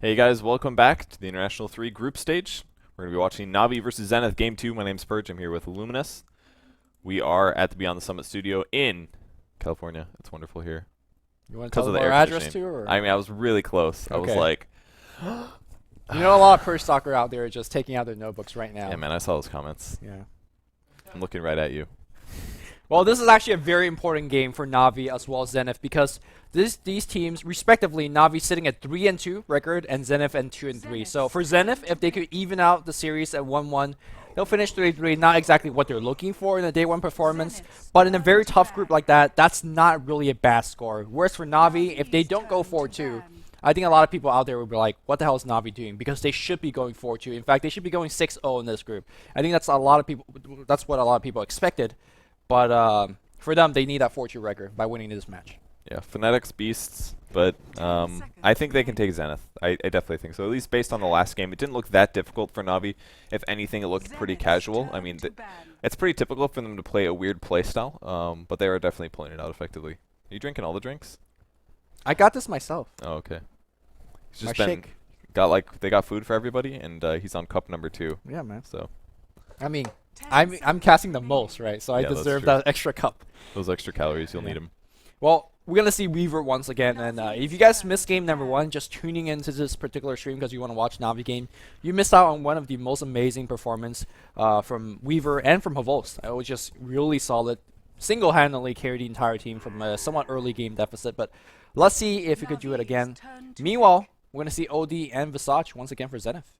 Hey guys, welcome back to the International 3 group stage. We're going to be watching Navi versus Zenith Game 2. My name's Purge. I'm here with Luminous. We are at the Beyond the Summit studio in California. It's wonderful here. You want to Because tell of them the our air address conditioning. too? Or? I mean, I was really close. I was Okay. like, You know, a lot of Purge stalker out there just taking out their notebooks right now. yeah, man, I saw those comments. Yeah. I'm looking right at you. Well, this is actually a very important game for Navi as well as Zenith because these teams, respectively, Navi sitting at 3-2 record and Zenith at 2-3. So for Zenith, if they could even out the series at 1-1, they'll finish 3-3. Not exactly what they're looking for in a day one performance, but in a very tough group like that, that's not really a bad score. Whereas for Navi, if they don't go 4-2, I think a lot of people out there will be like, what the hell is Navi doing? Because they should be going 4-2. In fact, they should be going 6-0 in this group. I think that's what a lot of people expected. But for them, they need that 4-2 record by winning this match. Yeah, Fnatic's beasts, but I think they can take Zenith. I definitely think so. At least based on the last game, it didn't look that difficult for Navi. If anything, it looked pretty casual. I mean, it's pretty typical for them to play a weird play style, but they were definitely pulling it out effectively. Are you drinking all the drinks? I got this myself. Oh, okay. He's My just been shake. they got food for everybody, and he's on cup number 2. Yeah, man. So I mean, I'm casting the most, right? So I Yeah, that's deserve true. that extra cup. those extra calories, you'll Yeah. need them. Well, we're going to see Weaver once again. And if you guys missed game number 1, just tuning into this particular stream because you want to watch Navi game, you missed out on one of the most amazing performance from Weaver and from Havos. It was just really solid. Single-handedly carried the entire team from a somewhat early game deficit. But let's see if we could do it again. Meanwhile, we're going to see OD and Visage once again for Zenith.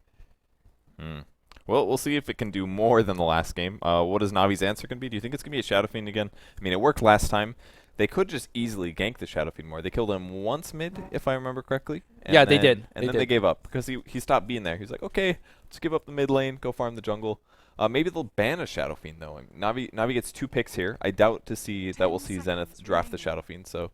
Well, we'll see if it can do more than the last game. What is Navi's answer going to be? Do you think it's going to be a Shadow Fiend again? I mean, it worked last time. They could just easily gank the Shadow Fiend more. They killed him once mid, if I remember correctly. Yeah, they did. And then they gave up because he stopped being there. He was like, okay, let's give up the mid lane, go farm the jungle. Maybe they'll ban a Shadow Fiend, though. I mean, Navi gets 2 picks here. I doubt to see that we'll see Zenith draft the Shadow Fiend. So,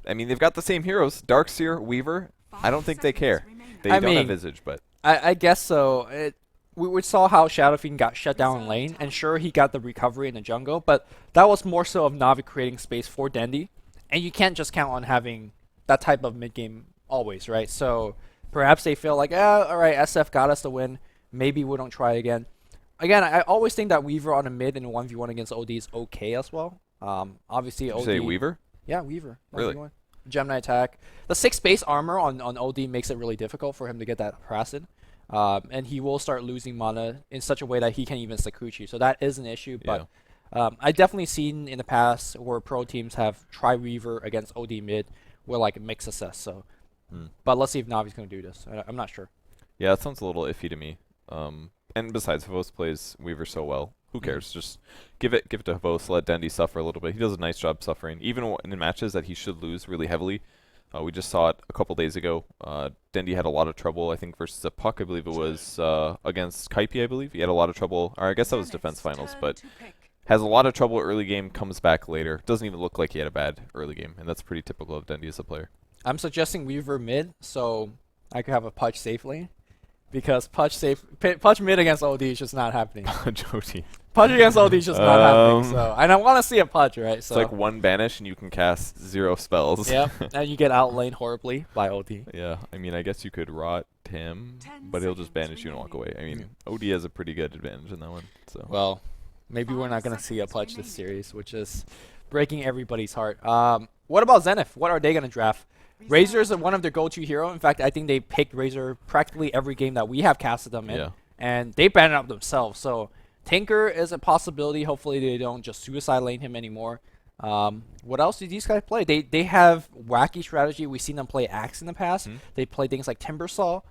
I mean, they've got the same heroes, Darkseer, Weaver. I don't think they care. They I don't mean, have Visage, but I guess so. We saw how Shadow Fiend got shut down in lane, and sure, he got the recovery in the jungle, but that was more so of Navi creating space for Dendi, and you can't just count on having that type of mid-game always, right? So perhaps they feel like, alright, SF got us the win, maybe we don't try again. Again, I always think that Weaver on a mid in a 1v1 against OD is okay as well. Obviously, did you OD... say Weaver? Yeah, Weaver. Really? 1v1. Gemini attack. The 6 base armor on OD makes it really difficult for him to get that harassed. And he will start losing mana in such a way that he can't even Sakuchi. So that is an issue. But I definitely seen in the past where pro teams have tried Weaver against OD mid with like mixed success. So, but let's see if Navi's going to do this. I'm not sure. Yeah, that sounds a little iffy to me. And besides, Havos plays Weaver so well. Who cares? Just give it to Havos. Let Dendi suffer a little bit. He does a nice job suffering, even in matches that he should lose really heavily. We just saw it a couple days ago. Dendi had a lot of trouble, I think, versus a Puck. I believe it was against Kaipi, I believe. He had a lot of trouble, or I guess that was defense finals, but has a lot of trouble early game, comes back later. Doesn't even look like he had a bad early game, and that's pretty typical of Dendi as a player. I'm suggesting Weaver mid so I could have a Pudge safely. Because Pudge mid against OD is just not happening. Jody. Pudge against OD is just not happening. So, and I want to see a Pudge, right? So It's like 1 banish and you can cast 0 spells. yeah, and you get outlaned horribly by OD. Yeah, I mean, I guess you could rot him, but he'll just banish you and walk away. I mean, OD has a pretty good advantage in that one. So Well, maybe we're not going to see a Pudge this series, which is breaking everybody's heart. What about Zenith? What are they going to draft? Razor is one of their go-to hero. In fact, I think they picked Razor practically every game that we have casted them in. Yeah. And they banned it up themselves. So Tinker is a possibility. Hopefully they don't just suicide lane him anymore. What else do these guys play? They have wacky strategy. We've seen them play Axe in the past. They play things like Timbersaw.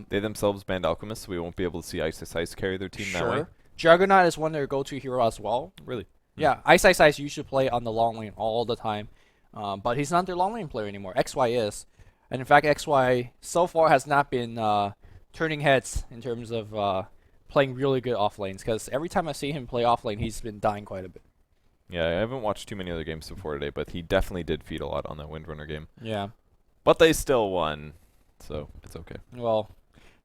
They themselves banned Alchemist, so we won't be able to see Ice carry their team that way. Juggernaut is one of their go-to hero as well. Really? Yeah, Ice usually play on the long lane all the time. But he's not their long lane player anymore. XY is. And in fact, XY so far has not been turning heads in terms of playing really good off lanes. Because every time I see him play off lane, he's been dying quite a bit. Yeah, I haven't watched too many other games before today, but he definitely did feed a lot on that Windrunner game. Yeah. But they still won, so it's okay. Well,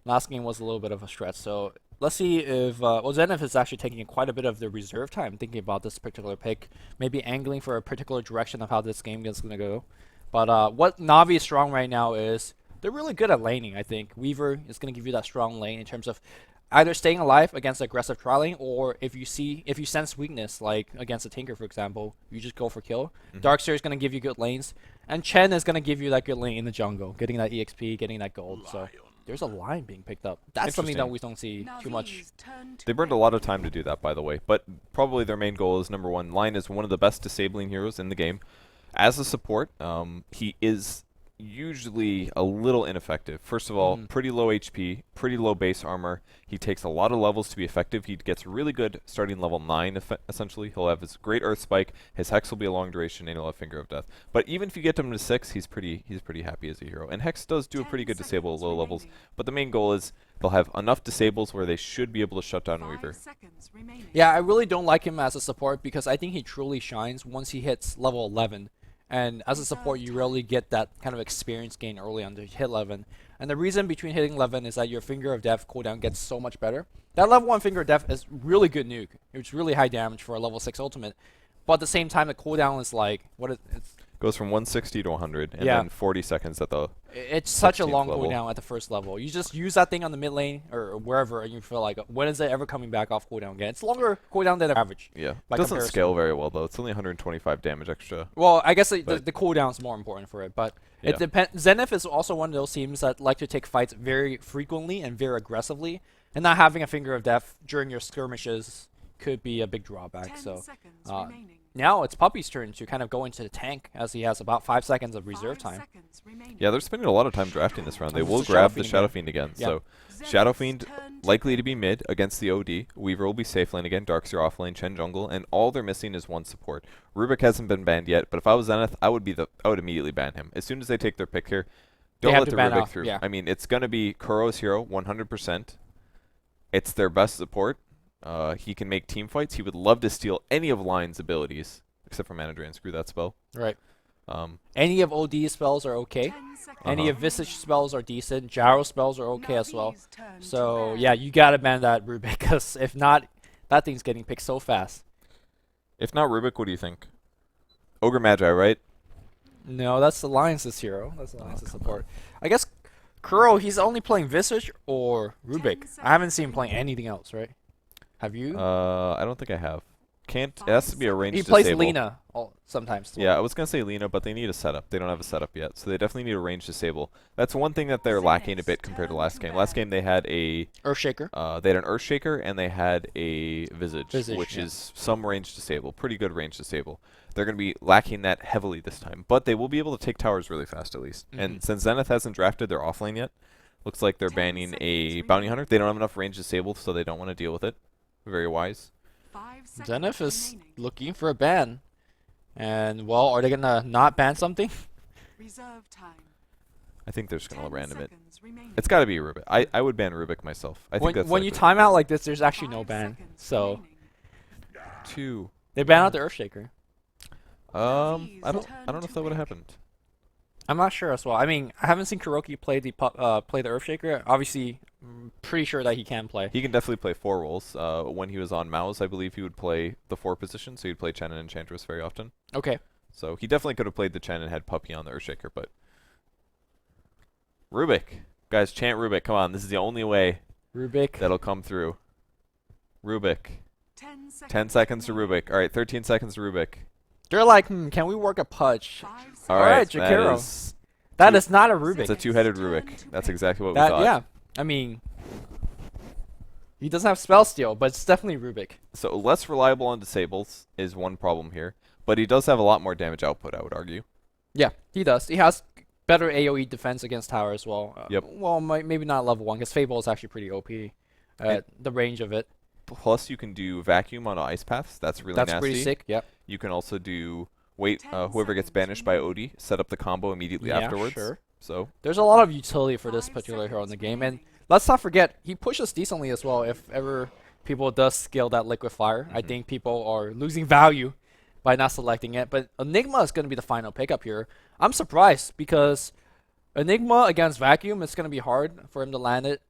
last game was a little bit of a stretch. So let's see if Zenith is actually taking quite a bit of the reserve time thinking about this particular pick, maybe angling for a particular direction of how this game is going to go. But what Navi is strong right now is they're really good at laning, I think. Weaver is going to give you that strong lane in terms of either staying alive against aggressive trialing, or if you sense weakness, like against a Tinker, for example, you just go for kill. Darkseer is going to give you good lanes, and Chen is going to give you that good lane in the jungle, getting that EXP, getting that gold. So there's a line being picked up. That's something that we don't see too much. They burned a lot of time to do that, by the way, but probably their main goal is, number one, Line is one of the best disabling heroes in the game. As a support, he is usually a little ineffective. First of all, pretty low HP, pretty low base armor. He takes a lot of levels to be effective. He gets really good starting level 9, essentially. He'll have his great Earth Spike, his Hex will be a long duration, and he'll have Finger of Death. But even if you get him to 6, he's pretty happy as a hero. And Hex does do a pretty good disable at low levels, but the main goal is they'll have enough disables where they should be able to shut down Weaver. Yeah, I really don't like him as a support because I think he truly shines once he hits level 11. And as a support, you rarely get that kind of experience gain early on to hit 11. And the reason between hitting 11 is that your Finger of Death cooldown gets so much better. That level 1 Finger of Death is really good nuke. It's really high damage for a level 6 ultimate. But at the same time, the cooldown is like, it's Goes from 160 to 100, and then 40 seconds at the It's such a long level. cooldown at the first level. You just use that thing on the mid lane or wherever, and you feel like, when is it ever coming back off cooldown again? It's longer cooldown than average. Yeah, by doesn't comparison. scale very well, though. It's only 125 damage extra. Well, I guess the But- cooldown's more important for it, but Yeah. it depends. Zenith is also one of those teams that like to take fights very frequently and very aggressively, and not having a Finger of Death during your skirmishes could be a big drawback. So now it's Puppy's turn to kind of go into the tank, as he has about 5 seconds of reserve time. Yeah, they're spending a lot of time drafting this round. They It's will the grab the Shadow Shadow Fiend Fiend again. Yeah. So Shadow Fiend likely to be mid against the OD. Weaver will be safe lane again. Darkseer off lane. Chen jungle, and all they're missing is one support. Rubik hasn't been banned yet, but if I was Zenith, I would immediately ban him as soon as they take their pick here. Don't have let to the ban Rubik out, through. yeah. I mean, it's gonna be Kuro's hero 100%. It's their best support. He can make team fights. He would love to steal any of Lion's abilities, except for Mana Drain. Screw that spell. Right. Um, Any of OD spells are okay. Any of Visage spells are decent. Gyro spells are okay as well. So yeah, you gotta ban that Rubik, because if not, that thing's getting picked so fast. if not Rubik, what do you think? Ogre Magi, right? No, that's Alliance's hero. That's Alliance's support. I guess Kuro, he's only playing Visage or Rubik. I haven't seen him playing anything else, right? Have you? I don't think I have. Can't. It has to be a ranged He plays disable. Lena sometimes. Yeah, I was gonna say Lena, but they need a setup. They don't have a setup yet, so they definitely need a range disable. That's one thing that they're lacking a bit compared to last game. Last game they had an Earthshaker. Earthshaker and they had a Visage, Visage, which yeah. is some range disable, pretty good range disable. They're gonna be lacking that heavily this time, but they will be able to take towers really fast at least. And since Zenith hasn't drafted their offlane yet, looks like they're banning a bounty hunter. They don't have enough range disable, so they don't want to deal with it. Very wise. Zenith is looking for a ban. And, well, are they gonna not ban something? Reserve time. I think they're just gonna 10 random it. seconds remaining. It's got to be Rubik. I would ban Rubik myself. I think that's When you likely. time out like this, there's actually no 5 ban. seconds So remaining. 2. they ban out the Earthshaker. I don't know if that would have happened. I'm not sure as well. I mean, I haven't seen Kuroki play the Earthshaker. Obviously, pretty sure that he can play. He can definitely play 4 roles. When he was on Mouse, I believe he would play the 4 position, so he'd play Chen and Enchantress very often. Okay. So he definitely could have played the Chen and had Puppy on the Earthshaker, but Rubik. Guys, chant Rubik. Come on, this is the only way Rubik. that'll come through. Rubik. 10 10 seconds to remaining. Rubik. All right, 13 seconds to Rubik. They're like, can we work a pudge? 5 seconds. All Alright, right, Jakiro. That is not a Rubik. It's a 2-headed Rubik. That's exactly what we That thought. yeah. I mean, he doesn't have spell steal, but it's definitely Rubik. So less reliable on disables is one problem here, but he does have a lot more damage output, I would argue. Yeah, he does. He has better AoE defense against tower as well. Yep. Well, maybe not level 1, because Fable is actually pretty OP. The range of it. Plus, you can do vacuum on ice paths. That's really That's nasty. pretty sick. Yep. You can also do wait. 10 Whoever gets seconds banished by OD, set up the combo immediately Yeah, afterwards. sure. So There's a lot of utility for this 5 particular hero in the seconds game, and remaining. let's not forget he pushes decently as well. If ever people does scale that liquid fire, I think people are losing value by not selecting it. But Enigma is going to be the final pickup here. I'm surprised because Enigma against Vacuum, it's going to be hard for him to land it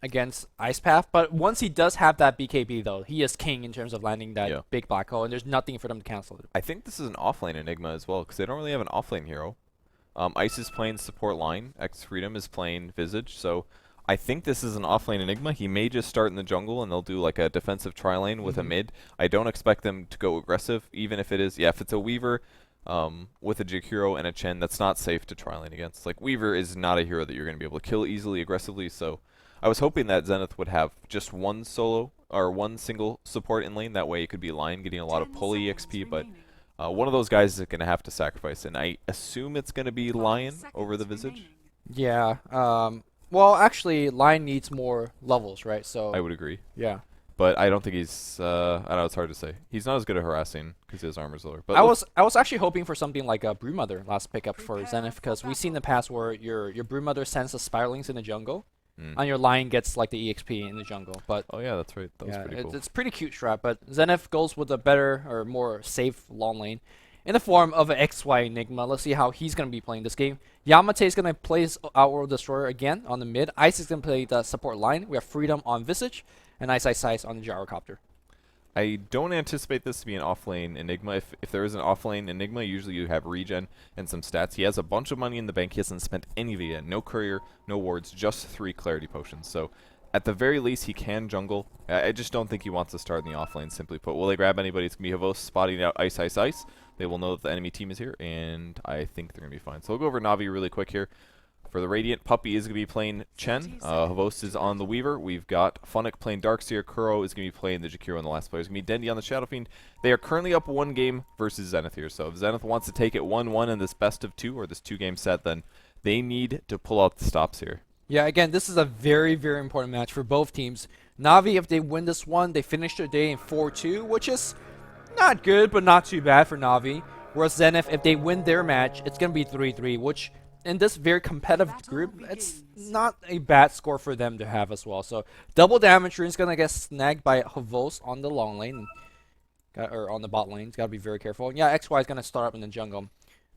against Ice Path. But once he does have that BKB, though, he is king in terms of landing that Yeah. big black hole, and there's nothing for them to cancel it. I think this is an offlane Enigma as well, because they don't really have an offlane hero. Ice is playing support line. X Freedom is playing Visage. So I think this is an offlane Enigma. He may just start in the jungle and they'll do like a defensive tri-lane with a mid. I don't expect them to go aggressive, even if it is, if it's a Weaver with a Jakiro and a Chen, that's not safe to tri-lane against. Like, Weaver is not a hero that you're going to be able to kill easily, aggressively, so I was hoping that Zenith would have just one solo, or one single support in lane. That way it could be Lion getting a lot of pull EXP, but one of those guys is going to have to sacrifice, and I assume it's going to be Lion over the Visage. Yeah. Well, actually, Lion needs more levels, right? So I would agree. Yeah. But I don't think he's, I don't know, it's hard to say. He's not as good at harassing because his armor's lower. But I was actually hoping for something like a Brewmother last pickup for Zenith, because we've seen in the past where your Brewmother sends the Spiralings in the jungle, and your Lion gets like the EXP in the jungle. But oh yeah, that's right. That was pretty cool. It's pretty cute strat, but Zenith goes with a better or more safe long lane in the form of an XY Enigma. Let's see how he's going to be playing this game. Yamate is going to play his Outworld Destroyer again on the mid. Ice is going to play the support line. We have Freedom on Visage, and Ice on the Gyrocopter. I don't anticipate this to be an offlane Enigma. If there is an offlane Enigma, usually you have regen and some stats. He has a bunch of money in the bank. He hasn't spent any of it yet. No courier, no wards, just 3 clarity potions. So at the very least, he can jungle. I just don't think he wants to start in the offlane, simply put. Will they grab anybody? It's going to be Havos spotting out Ice. They will know that the enemy team is here, and I think they're going to be fine. So we'll go over Na'Vi really quick here. For the Radiant, Puppey is going to be playing Chen. Havos is on the Weaver. We've got Funnick playing Darkseer. Kuro is going to be playing the Jakiro, and the last player is going to be Dendi on the Shadow Fiend. They are currently up 1 game versus Zenith here. So if Zenith wants to take it 1-1 in this best of 2 or this 2-game set, then they need to pull out the stops here. Yeah, again, this is a very, very important match for both teams. Na'Vi, if they win this one, they finish their day in 4-2, which is not good, but not too bad for Na'Vi. Whereas Zenith, if they win their match, it's going to be 3-3, which in this very competitive group, it's not a bad score for them to have as well. So double damage is going to get snagged by Havos on the long lane, or on the bot lane. He's got to be very careful. And yeah, XY is going to start up in the jungle.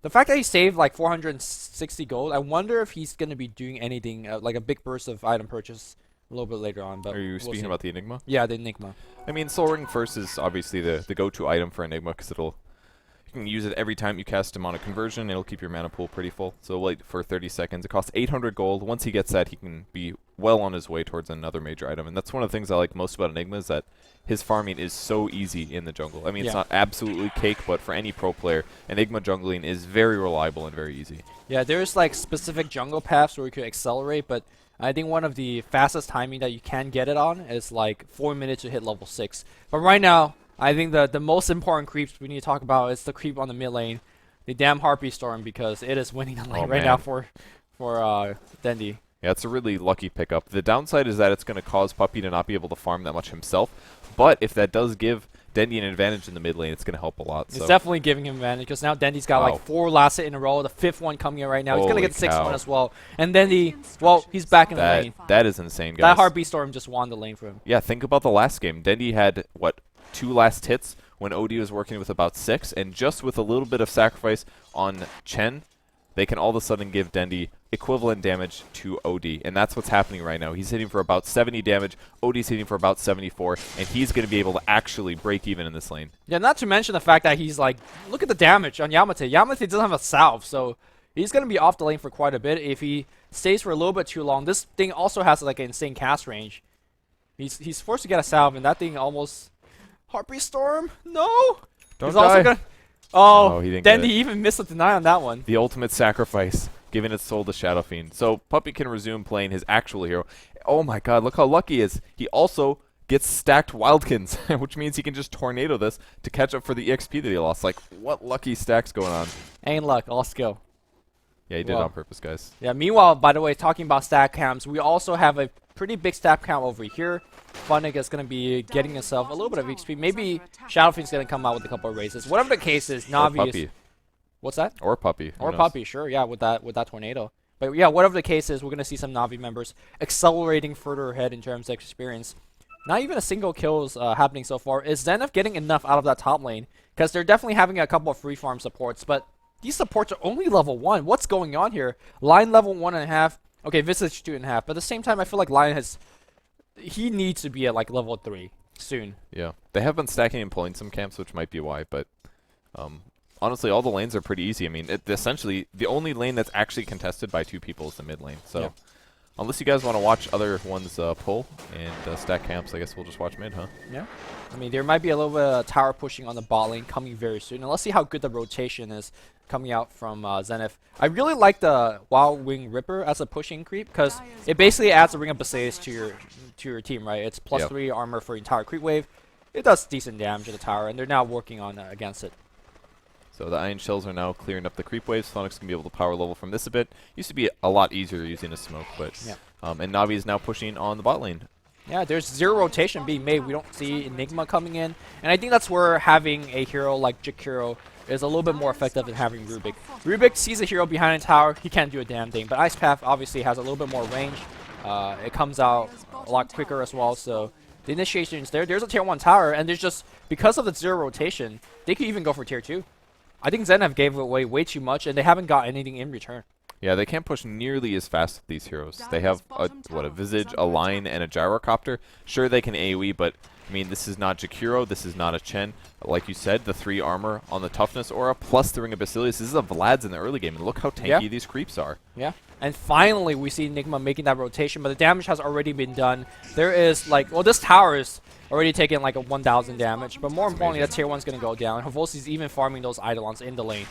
The fact that he saved like 460 gold, I wonder if he's going to be doing anything, like a big burst of item purchase a little bit later on. But are you speaking about the Enigma? Yeah, the Enigma. I mean, Soul Ring first is obviously the go-to item for Enigma, because you can use it every time you cast Demonic Conversion. It'll keep your mana pool pretty full. So wait for 30 seconds. It costs 800 gold. Once he gets that, he can be well on his way towards another major item. And that's one of the things I like most about Enigma, is that his farming is so easy in the jungle. I mean, it's not absolutely cake, but for any pro player, Enigma jungling is very reliable and very easy. Yeah, there's like specific jungle paths where you could accelerate, but I think one of the fastest timing that you can get it on is like 4 minutes to hit level 6. But right now, I think the most important creeps we need to talk about is the creep on the mid lane, the damn Harpy Storm, because it is winning the lane now for Dendi. Yeah, it's a really lucky pickup. The downside is that it's going to cause Puppey to not be able to farm that much himself, but if that does give Dendi an advantage in the mid lane, it's going to help a lot. It's definitely giving him advantage, because now Dendi's got like 4 last hit in a row, the 5th one coming in right now. He's going to get the 6th one as well. And Dendi, well, he's back in the lane. That is insane, guys. That Harpy Storm just won the lane for him. Yeah, think about the last game. Dendi had, what, 2 last hits when OD was working with about 6, and just with a little bit of sacrifice on Chen, they can all of a sudden give Dendi equivalent damage to OD, and that's what's happening right now. He's hitting for about 70 damage, OD's hitting for about 74, and he's going to be able to actually break even in this lane. Yeah, not to mention the fact that he's like, look at the damage on Yamate. Yamate doesn't have a salve, so he's going to be off the lane for quite a bit if he stays for a little bit too long. This thing also has like an insane cast range. He's forced to get a salve, and that thing almost... Harpy Storm? No! Don't He's die. Also gonna he didn't Dendi even missed a deny on that one. The ultimate sacrifice, giving its soul to Shadow Fiend. So Puppey can resume playing his actual hero. Oh my god, look how lucky he is. He also gets stacked Wildkins, which means he can just tornado this to catch up for the EXP that he lost. Like, what lucky stacks going on? Ain't luck, all skill. Yeah, he did it on purpose, guys. Yeah, meanwhile, by the way, talking about stack cams, we also have a pretty big stack count over here. Funnick is going to be getting himself a little bit of XP. Maybe Shadowfiend's going to come out with a couple of raises. Whatever the case is, Na'Vi is... What's that? Or Puppey. Or Puppey, sure, yeah, with that tornado. But yeah, whatever the case is, we're going to see some Na'Vi members accelerating further ahead in terms of experience. Not even a single kill is happening so far. Is Zenith getting enough out of that top lane? Because they're definitely having a couple of free farm supports, but these supports are only level 1. What's going on here? Lion level 1.5. Okay, Visage 2.5. But at the same time, I feel like Lion has... He needs to be at like level 3 soon. Yeah. They have been stacking and pulling some camps, which might be why, but honestly, all the lanes are pretty easy. I mean, essentially, the only lane that's actually contested by 2 people is the mid lane. So, unless you guys want to watch other ones pull and stack camps, I guess we'll just watch mid, huh? Yeah. I mean, there might be a little bit of tower pushing on the bot lane coming very soon. And let's see how good the rotation is coming out from Zenith. I really like the Wild Wing Ripper as a pushing creep because it basically adds a Ring of Basilius to your team, right? It's +3 armor for the entire creep wave. It does decent damage to the tower, and they're now working on against it. So the Iron Shells are now clearing up the creep waves. Sonic's going to be able to power level from this a bit. Used to be a lot easier using a smoke, but and Navi is now pushing on the bot lane. Yeah, there's 0 rotation being made. We don't see Enigma coming in. And I think that's where having a hero like Jakiro is a little bit more effective than having Rubik. Rubik sees a hero behind a tower. He can't do a damn thing. But Ice Path obviously has a little bit more range. It comes out a lot quicker as well. So the initiation is there. There's a tier 1 tower. And there's just, because of the 0 rotation, they could even go for tier 2. I think Zenith gave away way too much. And they haven't got anything in return. Yeah, they can't push nearly as fast with these heroes. They have a Visage, a Line, and a Gyrocopter. Sure, they can AoE, but I mean, this is not Jakiro, this is not a Chen. Like you said, the 3 armor on the Toughness Aura, plus the Ring of Basilius. This is a Vlad's in the early game, and look how tanky these creeps are. Yeah. And finally, we see Enigma making that rotation, but the damage has already been done. There is, like, well, this tower is already taking, like, a 1,000 damage, but more importantly, that tier 1's going to go down. Havosi's even farming those Eidolons in the lane.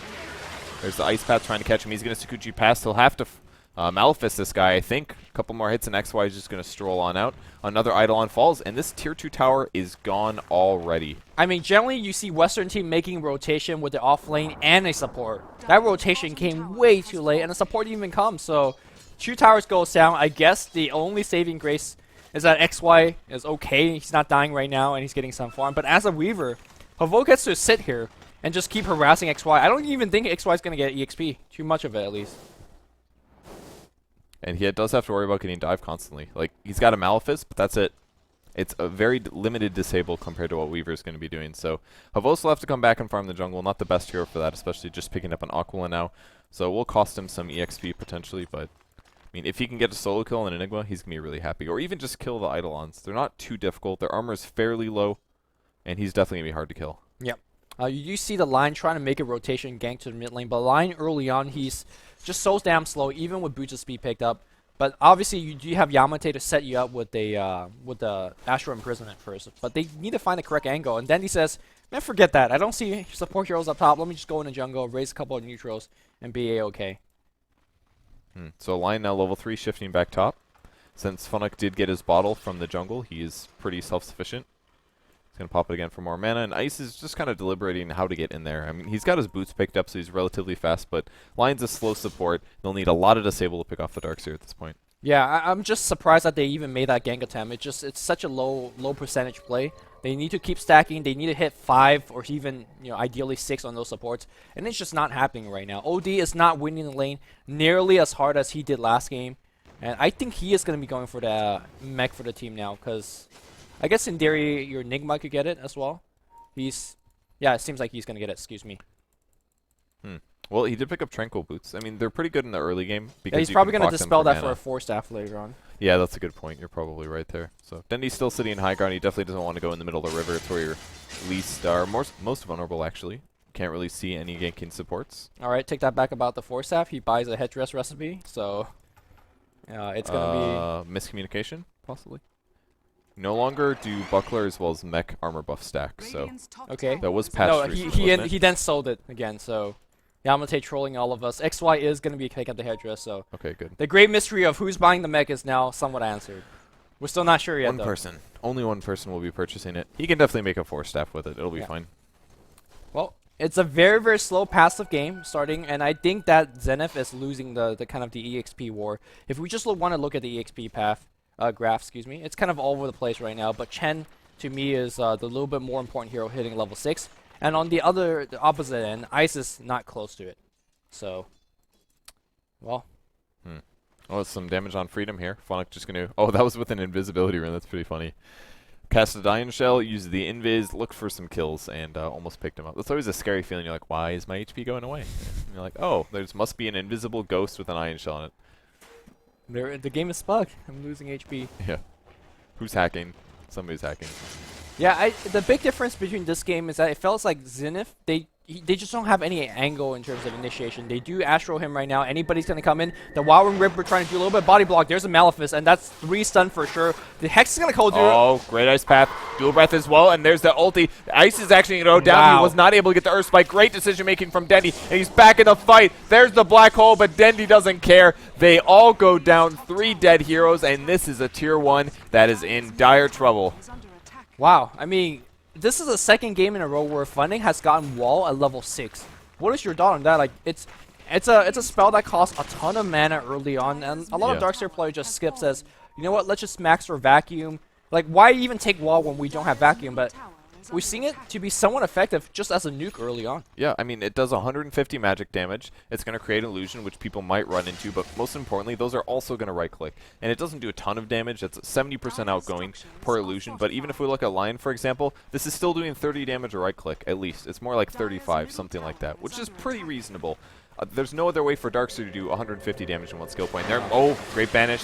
There's the Ice Path trying to catch him. He's going to Sakuchi pass. He'll have to Malefice this guy, I think. A couple more hits and XY is just going to stroll on out. Another Eidolon falls, and this tier 2 tower is gone already. I mean, generally you see Western team making rotation with the off lane and a support. That rotation came way too late, and the support didn't even come. So 2 towers goes down. I guess the only saving grace is that XY is okay. He's not dying right now, and he's getting some farm. But as a Weaver, Havo gets to sit here and just keep harassing XY. I don't even think XY is going to get EXP. Too much of it, at least. And he does have to worry about getting dive constantly. Like, he's got a Malefice, but that's it. It's a very limited disable compared to what Weaver's going to be doing. So, Havos will have to come back and farm the jungle. Not the best hero for that, especially just picking up an Aquila now. So, it will cost him some EXP potentially, but I mean, if he can get a solo kill on Enigma, he's going to be really happy. Or even just kill the Eidolons. They're not too difficult. Their armor is fairly low, and he's definitely going to be hard to kill. Yep. You do see the line trying to make a rotation gank to the mid lane, but line early on, he's just so damn slow, even with boots of speed picked up. But obviously, you do have Yamate to set you up with the Astral Imprisonment first. But they need to find the correct angle. And then he says, man, forget that. I don't see support heroes up top. Let me just go in the jungle, raise a couple of neutrals, and be A-okay. So line now level 3, shifting back top. Since Funnock did get his bottle from the jungle, he is pretty self-sufficient. He's going to pop it again for more mana, and Ice is just kind of deliberating how to get in there. I mean, he's got his boots picked up, so he's relatively fast, but Line's a slow support. They'll need a lot of disable to pick off the Darkseer at this point. Yeah, I'm just surprised that they even made that gank attempt. It's such a low percentage play. They need to keep stacking. They need to hit 5 or even, ideally 6 on those supports, and it's just not happening right now. OD is not winning the lane nearly as hard as he did last game, and I think he is going to be going for the mech for the team now, because I guess in theory, your Enigma could get it as well. Yeah, it seems like he's going to get it, excuse me. Well, he did pick up Tranquil Boots. I mean, they're pretty good in the early game. Yeah, he's probably going to dispel that for a 4-staff later on. Yeah, that's a good point. You're probably right there. So Dendy's still sitting in high ground. He definitely doesn't want to go in the middle of the river. It's where you're least, most vulnerable, actually. Can't really see any ganking supports. All right, take that back about the 4-staff. He buys a headdress recipe, so it's going to be miscommunication, possibly. No longer do Buckler as well as mech armor buff stack, so okay. That was patched. No, he then sold it again, so Yamate trolling all of us. XY is going to be picking up the headdress, so okay, good. The great mystery of who's buying the mech is now somewhat answered. We're still not sure yet, One person. Only one person will be purchasing it. He can definitely make a 4-staff with it. It'll be fine. Well, it's a very, very slow passive game starting, and I think that Zenith is losing the kind of the EXP war. If we just want to look at the EXP path, graph, excuse me, it's kind of all over the place right now, but Chen, to me, is the little bit more important hero hitting level 6. And on the opposite end, Ice is not close to it. So, well. Oh, some damage on Freedom here. Phonic just going to... Oh, that was with an invisibility rune. That's pretty funny. Cast a Diamond Shell, use the Invis, look for some kills, and almost picked him up. That's always a scary feeling. You're like, why is my HP going away? And you're like, oh, there must be an invisible ghost with an Iron Shell on it. The game is bugged. I'm losing HP. Yeah. Who's hacking? Somebody's hacking. Yeah, the big difference between this game is that it feels like Zenith, they they just don't have any angle in terms of initiation. They do Astro him right now. Anybody's going to come in. The Wild Wing Ripper trying to do a little bit of body block. There's a Malefice, and that's 3 stun for sure. The Hex is going to cold through. Oh, great Ice Path. Dual Breath as well, and there's the ulti. Ice is actually going to go down. Wow. He was not able to get the Earth Spike. Great decision making from Dendy, and he's back in the fight. There's the Black Hole, but Dendy doesn't care. They all go down. 3 dead heroes, and this is a tier 1 that is in dire trouble. Is under attack. Wow. I mean, this is the second game in a row where Funding has gotten Wall at level 6. What is your thought on that? Like, it's a spell that costs a ton of mana early on, and a lot of Darkseer players just skip, says, you know what, let's just max our Vacuum. Like, why even take Wall when we don't have Vacuum? But we're seeing it to be somewhat effective just as a nuke early on. Yeah, I mean, it does 150 magic damage. It's going to create illusion, which people might run into, but most importantly, those are also going to right-click. And it doesn't do a ton of damage. It's 70% outgoing per illusion, but even if we look at Lion, for example, this is still doing 30 damage or right-click, at least. It's more like 35, something like that, which is pretty reasonable. There's no other way for Darkseer to do 150 damage in one skill point. There, oh, great banish.